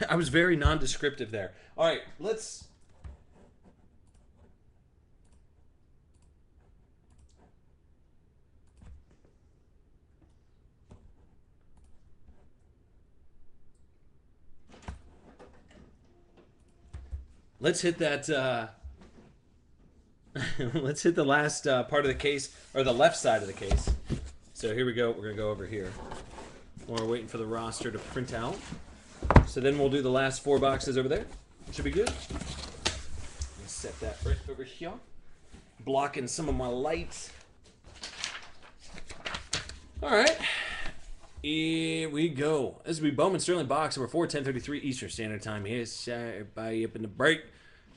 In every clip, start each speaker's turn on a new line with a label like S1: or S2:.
S1: I was very non-descriptive there. All right, let's hit that. Let's hit the last part of the case, or the left side of the case. So here we go. We're gonna go over here. While we're waiting for the roster to print out. So then we'll do the last 4 boxes over there. Should be good. Let's set that right over here. Blocking some of my lights. All right. Here we go. This will be Bowman Sterling box number 4, 10:33 Eastern Standard Time. Here's everybody up in the break.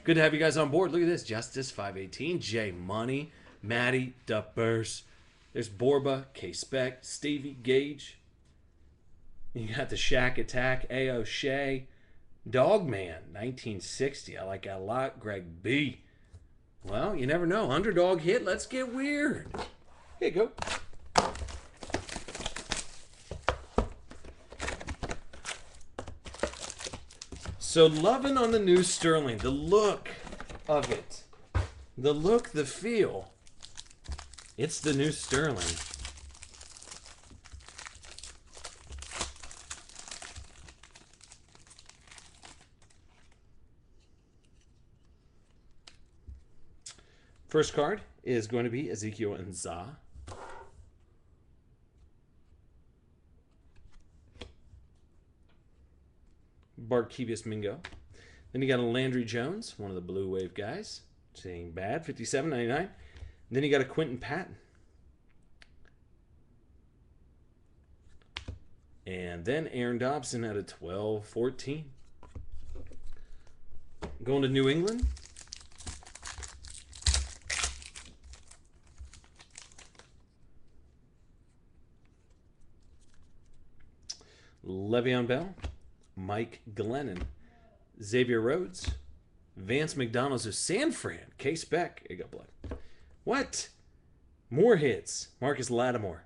S1: Good to have you guys on board. Look at this. Justice 518, J Money, Maddie, Duppers. There's Borba, K-Spec, Stevie, Gage. You got the Shack Attack, A.O. Shea, Dogman, 1960. I like that a lot. Greg B. Well, you never know. Underdog hit. Let's get weird. Here you go. So loving on the new Sterling. The look of it. The look, the feel. It's the new Sterling. First card is going to be Ezekiel and Za. Barkevius Mingo. Then you got a Landry Jones, one of the Blue Wave guys. Saying bad, 57.99. Then you got a Quentin Patton. And then Aaron Dobson at a 12.14. Going to New England. Le'Veon Bell, Mike Glennon, Xavier Rhodes, Vance McDonald's of San Fran, Case Beck. It got blood. What? More hits. Marcus Lattimore.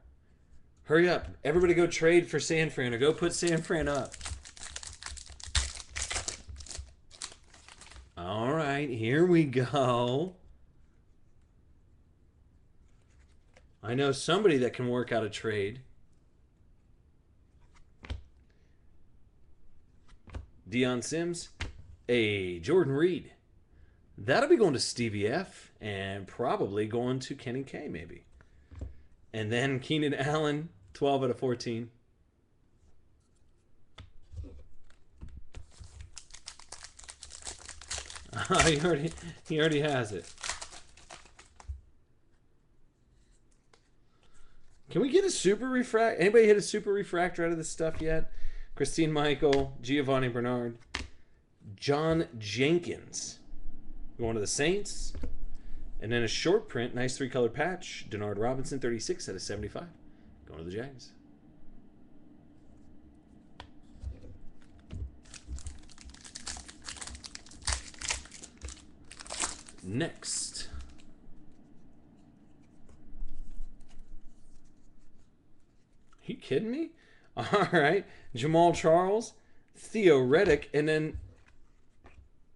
S1: Hurry up. Everybody go trade for San Fran or go put San Fran up. All right, here we go. I know somebody that can work out a trade. Deion Sims, a Jordan Reed. That'll be going to Stevie F and probably going to Kenny K maybe. And then Keenan Allen, 12 out of 14. He already has it. Can we get a super refract? Anybody hit a super refractor out of this stuff yet? Christine Michael, Giovanni Bernard, John Jenkins, going to the Saints, and then a short print, nice 3-color patch, Denard Robinson, 36 out of 75, going to the Jags. Next. Are you kidding me? All right. Jamal Charles, Theo Reddick, and then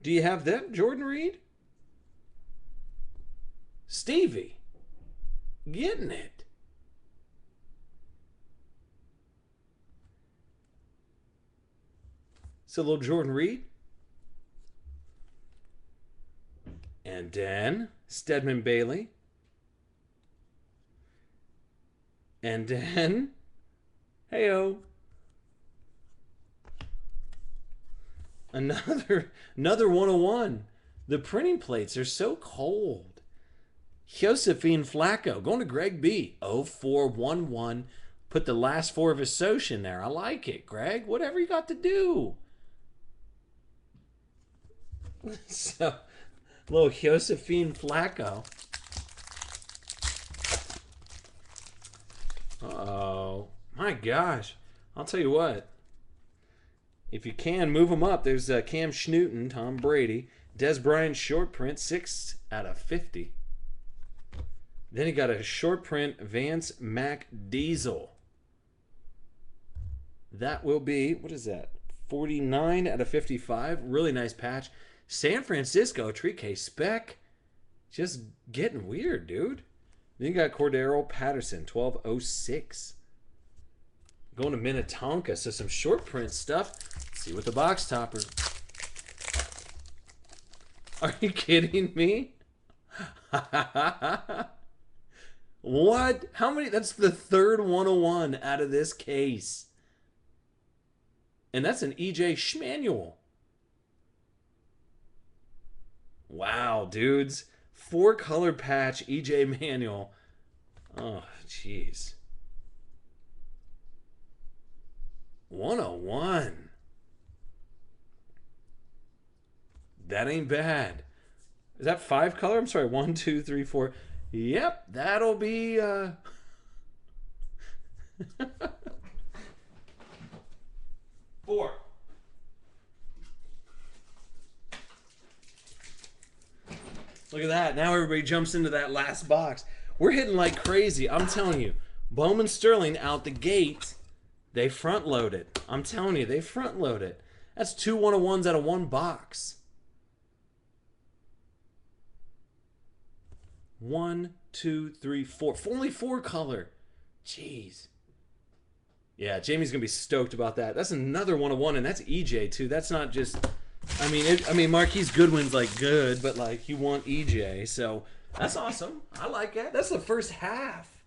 S1: do you have them? Jordan Reed? Stevie. Getting it. So a little Jordan Reed. And then Stedman Bailey. And then heyo. Another 101. The printing plates are so cold. Josephine Flacco going to Greg B. 0411. Put the last 4 of his Soch in there. I like it, Greg. Whatever you got to do. So, little Josephine Flacco. Uh-oh. My gosh. I'll tell you what. If you can, move them up. There's Cam Schnooten, Tom Brady. Des Bryant short print, 6 out of 50. Then you got a short print, Vance Mac Diesel. That will be, what is that? 49 out of 55. Really nice patch. San Francisco, tree case spec. Just getting weird, dude. Then you got Cordero Patterson, 1206. Going to Minnetonka, so some short print stuff. Let's see what the box topper. Are you kidding me? What? How many? That's the third 101 out of this case. And that's an EJ Schmanuel. Wow, dudes. 4-color patch, EJ Manuel. Oh, jeez. 101. That ain't bad. Is that 5-color? I'm sorry, 1, 2, 3, 4. Yep, that'll be 4. Look at that. Now everybody jumps into that last box. We're hitting like crazy. I'm telling you. Bowman Sterling out the gate. They front load it. I'm telling you, they front load it. That's 2 101s out of 1 box. 1, 2, 3, 4. Only 4-color. Jeez. Yeah, Jamie's gonna be stoked about that. That's another 101, and that's EJ too. That's not just. I mean, Marquise Goodwin's like good, but like you want EJ, so that's awesome. I like that. That's the first half.